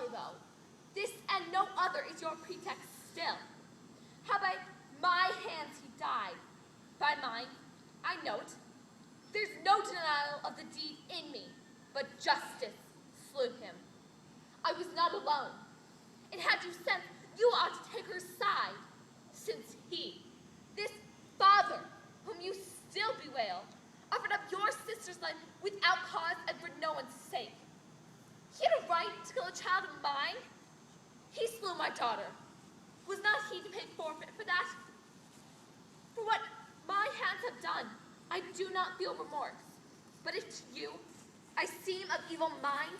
other, though. This and no other is your pretext still. How by my hands he died. By mine, I know it. There's no denial of the deed in me, but justice slew him. I was not alone. And had you sense, you ought to take her side, since he, this father, whom you still bewail, offered up your sister's life without cause and for no one's sake. He had a right to kill a child of mine. He slew my daughter. Was not he to pay forfeit for that? For what my hands have done, I do not feel remorse. But if to you I seem of evil mind,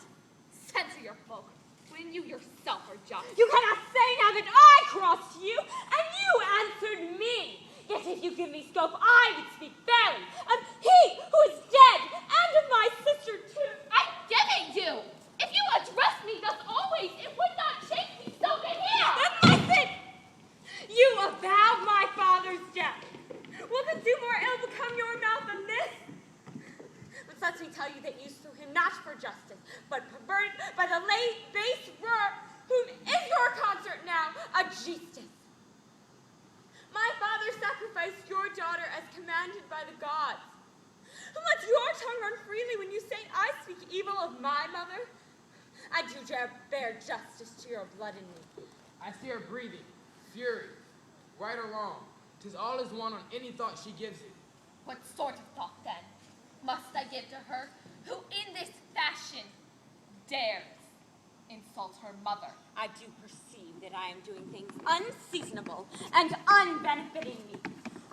censor your folk, when you yourself are just. You cannot say now that I crossed you, and you answered me. Yet if you give me scope, I would speak fairly of he who is dead, and of my sister too. I'm giving you. If you address me thus always, it would not change me so to hear. Then listen! You avow my father's death. Will it do more ill become your mouth than this? But let me tell you that you slew him not for justice, but perverted by the late base roar, whom is your consort now, a Aegisthus. My father sacrificed your daughter as commanded by the gods. And let your tongue run freely when you say I speak evil of my mother. I do dare bear justice to your blood in me. I see her breathing, fury, right or wrong. 'Tis all is one on any thought she gives it. What sort of thought, then, must I give to her who in this fashion dares insult her mother? I do perceive that I am doing things unseasonable and unbenefiting me.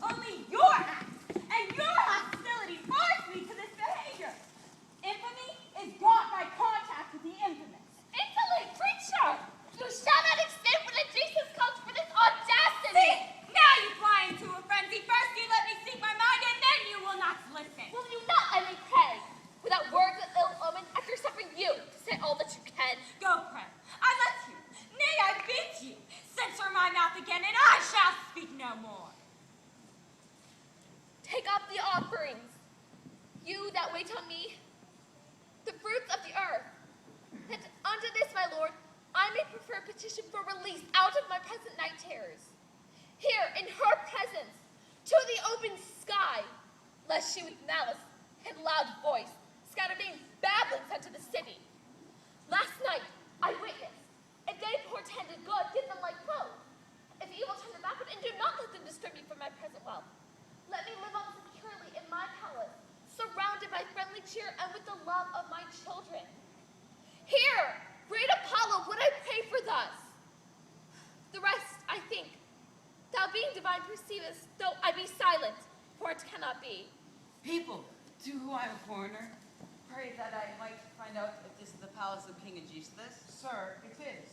Only your acts and your hostility force me to this behavior. Infamy is brought by contact with the infamous. Insolent creature! You shall not escape when Aegisthus comes for this audacity! See, now you fly into a frenzy. First you let me speak my mind, and then you will not listen. Will you not, I may pray, without words of ill omen, after suffering you to say all that you can? Go, pray. I let you. Nay, I bid you. Censor my mouth again, and I shall speak no more. Take up the offerings, you that wait on me, the fruits of the earth, that unto this, my lord, I may prefer petition for release out of my present night terrors. Here, in her presence, to the open sky, lest she with malice and loud voice scatter vain babblings unto the city. Last night, I witnessed, if they portended good, give them like foes. If evil, turn them backward, and do not let them disturb me from my present wealth. Let me live on securely in my palace, surrounded by friendly cheer and with the love of my children. Here, great Apollo, would I pray for thus. The rest, I think, thou being divine perceivest, though I be silent, for it cannot be. People, to who I am a foreigner, pray that I might find out if this is the palace of King Aegisthus. Sir, it is.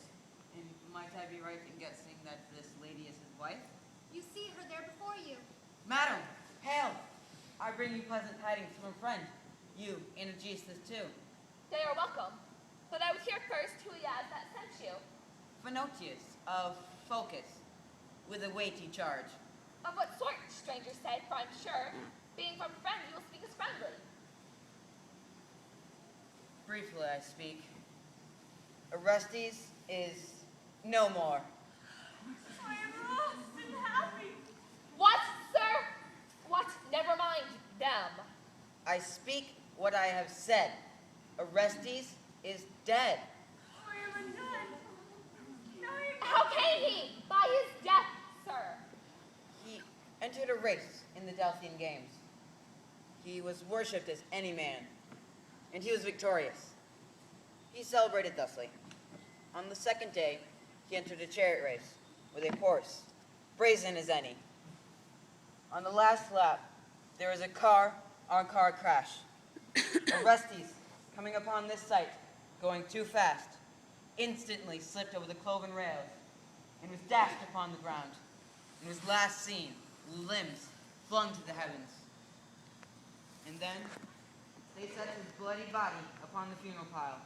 And might I be right in guessing that this lady is his wife? You see her there before you. Madam, hail! I bring you pleasant tidings from a friend. You, and Aegisthus too. They are welcome, but I would hear first who he is that sent you. Phenotius of Phocus, with a weighty charge. Of what sort, stranger said, for I'm sure, being from friend, you will speak as friendly. Briefly I speak. Orestes is no more. I am lost and happy. What, sir? What? Never mind them. I speak what I have said. Orestes is dead. I am a nun. How came he? By his death, sir. He entered a race in the Delphian Games. He was worshipped as any man, and he was victorious. He celebrated thusly. On the second day, he entered a chariot race with a horse, brazen as any. On the last lap, there was a car-on-car crash. Orestes, coming upon this sight, going too fast, instantly slipped over the cloven rails and was dashed upon the ground, and was last seen, limbs flung to the heavens. And then they set his bloody body upon the funeral pile.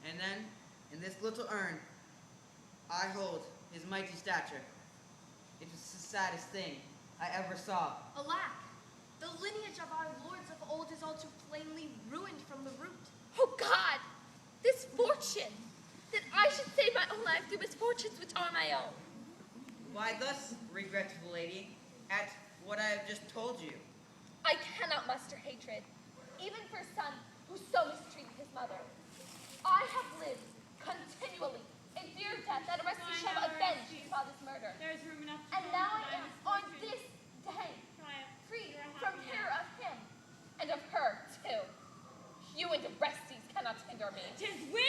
And then, in this little urn, I hold his mighty stature. It was the saddest thing I ever saw. Alack, the lineage of our lords of old is all too plainly ruined from the root. Oh God, this fortune that fortunes which are my own. Why thus, regretful lady, at what I have just told you? I cannot muster hatred, even for a son who so mistreated his mother. I have lived continually in fear of death, that unless he shall avenge his father's murder. There's room enough to And go now for I thy am, on misfortune. this day, Triumph, free you are from happy terror now. of him, and of her, too. You and Orestes cannot hinder me. 'Tis we